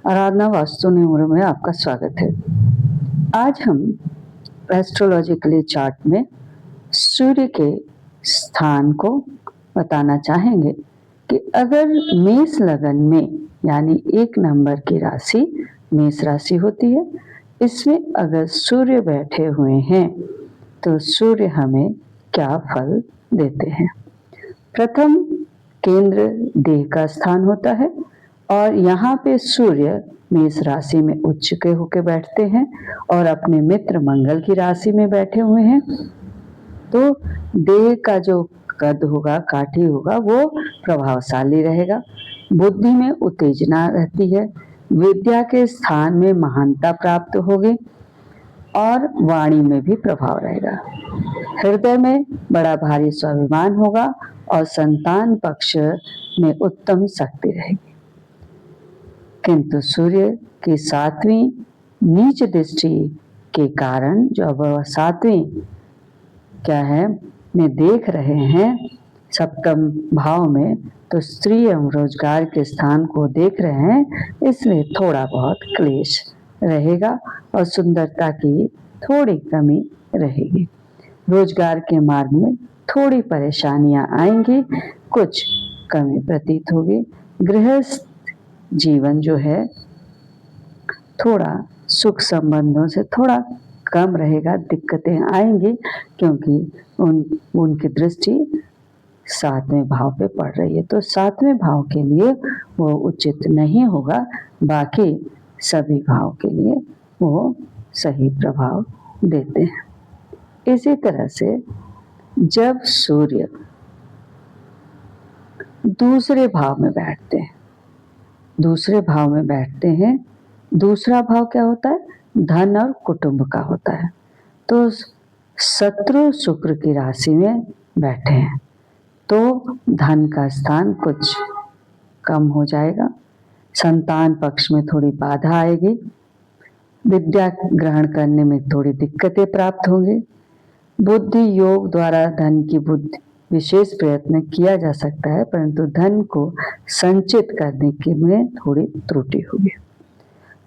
आराधना vastu numero में आपका स्वागत है। आज हम एस्ट्रोलॉजिकली चार्ट में सूर्य के स्थान को बताना चाहेंगे कि अगर मेष लगन में यानी 1 नंबर की राशि मेष राशि होती है, इसमें अगर सूर्य बैठे हुए हैं तो सूर्य हमें क्या फल देते हैं। प्रथम केंद्र देह का स्थान होता है और यहाँ पे सूर्य मेष राशि में उच्च के होके बैठते हैं और अपने मित्र मंगल की राशि में बैठे हुए हैं, तो देह का जो कद होगा, काठी होगा, वो प्रभावशाली रहेगा। बुद्धि में उत्तेजना रहती है, विद्या के स्थान में महानता प्राप्त होगी और वाणी में भी प्रभाव रहेगा। हृदय में बड़ा भारी स्वाभिमान होगा और संतान पक्ष में उत्तम शक्ति रहेगी। किंतु सूर्य की 7वीं नीच दृष्टि के कारण जो अब 7वीं क्या है में देख रहे हैं 7म भाव में, तो स्त्री एवं रोजगार के स्थान को देख रहे हैं, इसलिए थोड़ा बहुत क्लेश रहेगा और सुंदरता की थोड़ी कमी रहेगी। रोजगार के मार्ग में थोड़ी परेशानियां आएंगी, कुछ कमी प्रतीत होगी। गृहस्थ जीवन जो है थोड़ा सुख संबंधों से थोड़ा कम रहेगा, दिक्कतें आएंगी क्योंकि उनकी दृष्टि 7वें भाव पे पड़ रही है, तो 7वें भाव के लिए वो उचित नहीं होगा, बाकी सभी भाव के लिए वो सही प्रभाव देते हैं। इसी तरह से जब सूर्य दूसरे भाव में बैठते हैं, दूसरा भाव क्या होता है? धन और कुटुंब का होता है। तो शत्रु शुक्र की राशि में बैठे हैं तो धन का स्थान कुछ कम हो जाएगा, संतान पक्ष में थोड़ी बाधा आएगी, विद्या ग्रहण करने में थोड़ी दिक्कतें प्राप्त होंगी। बुद्धि योग द्वारा धन की बुद्धि विशेष प्रयत्न किया जा सकता है, परंतु धन को संचित करने के में थोड़ी त्रुटि होगी।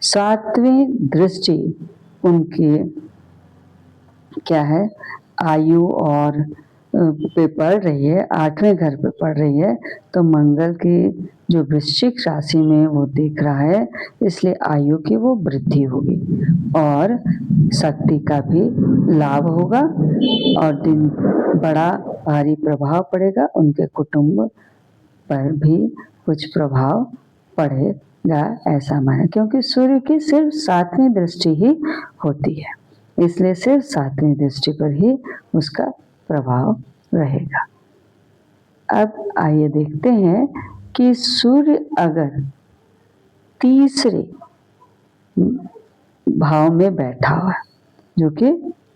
7वीं दृष्टि उनकी क्या है? आयु और पे पड़ रही है, 8वें घर पे पड़ रही है, तो मंगल की जो वृश्चिक राशि में वो देख रहा है, इसलिए आयु की वो वृद्धि होगी और शक्ति का भी लाभ होगा और दिन बड़ा भारी प्रभाव पड़ेगा। उनके कुटुंब पर भी कुछ प्रभाव पड़ेगा ऐसा माना, क्योंकि सूर्य की सिर्फ 7वीं दृष्टि ही होती है, इसलिए सिर्फ 7वीं दृष्टि पर ही उसका प्रभाव रहेगा। अब आइए देखते हैं कि सूर्य अगर तीसरे भाव में बैठा हुआ, जो कि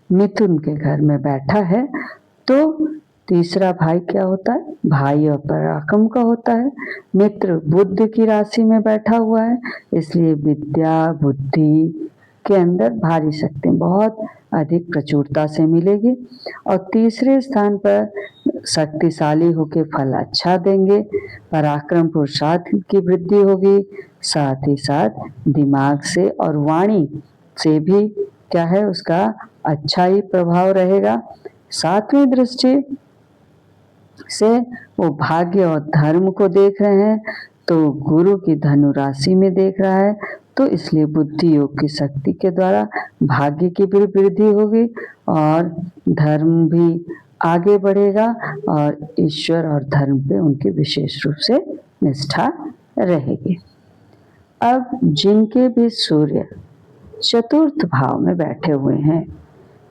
मिथुन के घर में बैठा है, तो तीसरा भाई क्या होता है? भाई और पराक्रम का होता है। मित्र बुद्ध की राशि में बैठा हुआ है, इसलिए विद्या बुद्धि के अंदर भारी शक्ति बहुत अधिक प्रचुरता से मिलेगी और तीसरे स्थान पर शक्तिशाली होकर फल अच्छा देंगे। पराक्रम पुरुषार्थ की वृद्धि होगी, साथ ही साथ दिमाग से और वाणी से भी क्या है उसका अच्छा ही प्रभाव रहेगा। 7वीं दृष्टि से वो भाग्य और धर्म को देख रहे हैं, तो गुरु की धनु राशि में देख रहा है, तो इसलिए बुद्धि योग की शक्ति के द्वारा भाग्य की भी वृद्धि होगी और धर्म भी आगे बढ़ेगा और ईश्वर और धर्म पे उनकी विशेष रूप से निष्ठा रहेगी। अब जिनके भी सूर्य चतुर्थ भाव में बैठे हुए हैं,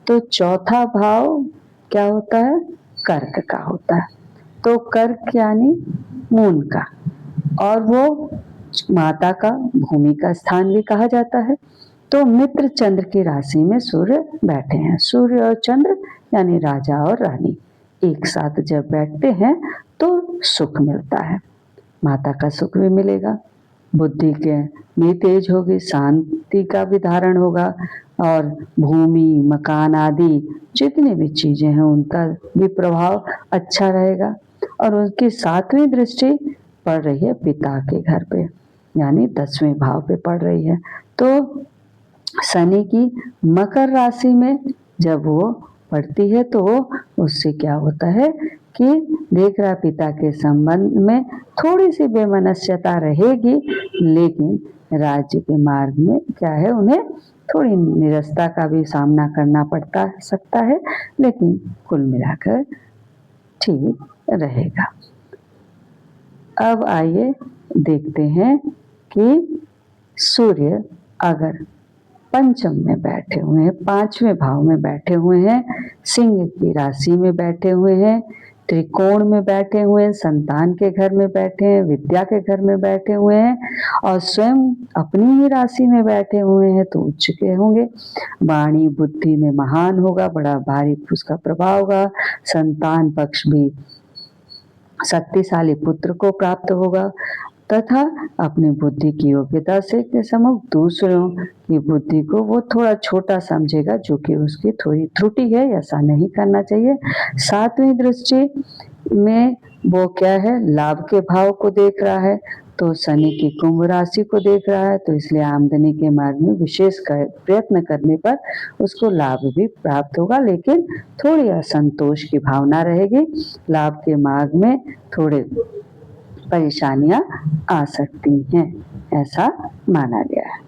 तो चौथा भाव क्या होता है? कर्क का होता है। तो कर्क यानी मून का, और वो माता का भूमि का स्थान भी कहा जाता है। तो मित्र चंद्र की राशि में सूर्य बैठे हैं। सूर्य और चंद्र यानी राजा और रानी एक साथ जब बैठते हैं तो सुख मिलता है, माता का सुख भी मिलेगा, बुद्धि के में तेज होगी, शांति का भी धारण होगा और भूमि मकान आदि जितनी भी चीजें हैं उनका भी प्रभाव अच्छा रहेगा। और उनकी 7वीं दृष्टि पड़ रही है पिता के घर पे, यानी 10वें भाव पे पड़ रही है। तो शनि की मकर राशि में जब वो पड़ती है तो उससे क्या होता है कि देख रहा पिता के संबंध में थोड़ी सी बेमनस्यता रहेगी, लेकिन राज्य के मार्ग में क्या है उन्हें थोड़ी निरस्ता का भी सामना करना पड़ता सकता है, लेकिन कुल मिलाकर ठीक रहेगा। अब आइए देखते हैं कि सूर्य अगर पंचम में बैठे हुए हैं, 5वें भाव में बैठे हुए हैं, सिंह की राशि में बैठे हुए हैं, त्रिकोण में बैठे हुए हैं, संतान के घर में बैठे हैं, विद्या के घर में बैठे हुए हैं और स्वयं अपनी ही राशि में बैठे हुए हैं तो उच्च के होंगे। वाणी बुद्धि में महान होगा, बड़ा भारी उसका प्रभाव होगा। संतान पक्ष भी शक्तिशाली पुत्र को प्राप्त होगा तथा अपनी बुद्धि की योग्यता से के सम्मुख दूसरों की बुद्धि को वो थोड़ा छोटा समझेगा, जो कि उसकी थोड़ी त्रुटि है, ऐसा नहीं करना चाहिए। 7वीं दृष्टि में वो क्या है, लाभ के भाव को देख रहा है, तो शनि की कुंभ राशि को देख रहा है, तो इसलिए आमदनी के मार्ग में विशेष प्रयत्न करने पर उसको लाभ भी प्राप्त होगा, लेकिन थोड़ी असंतोष की भावना रहेगी। लाभ के मार्ग में थोड़े परेशानियां आ सकती हैं, ऐसा माना गया है।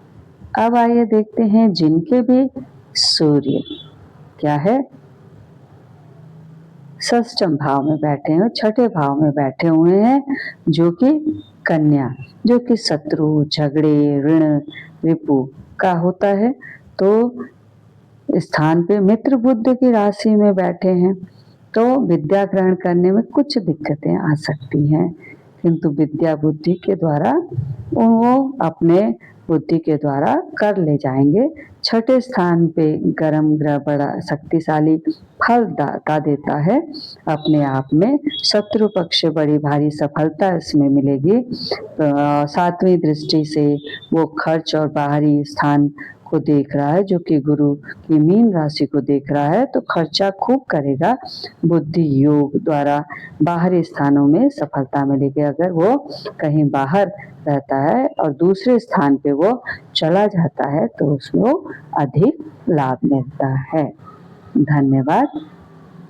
अब आइए देखते हैं जिनके भी सूर्य क्या है षष्ठम भाव में बैठे हैं, 6ठे भाव में बैठे हुए हैं, जो कि कन्या, जो कि शत्रु, झगड़े, ऋण, रिपु का होता है। तो स्थान पे मित्र बुद्ध की राशि में बैठे हैं, तो विद्या ग्रहण करने में कुछ दिक्कतें आ सकती हैं, किंतु विद्या बुद्धि के द्वारा वो अपने बुद्धि के द्वारा कर ले जाएंगे। 6ठे स्थान पे गर्म ग्रह बड़ा शक्तिशाली फल दाता देता है, अपने आप में शत्रु पक्ष से बड़ी भारी सफलता इसमें मिलेगी। 7वीं दृष्टि से वो खर्च और बाहरी स्थान को देख रहा है, जो कि गुरु की मीन राशि को देख रहा है, तो खर्चा खूब करेगा। बुद्धि योग द्वारा बाहरी स्थानों में सफलता मिलेगी। अगर वो कहीं बाहर रहता है और दूसरे स्थान पे वो चला जाता है तो उसको अधिक लाभ मिलता है। धन्यवाद।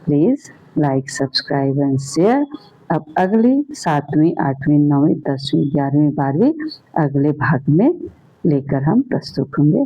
Please like, subscribe and share. अब अगली 7वीं, 8वीं, 9वीं, 10वीं, 11वीं, 12वीं अगले भाग में लेकर हम प्रस्तुत होंगे।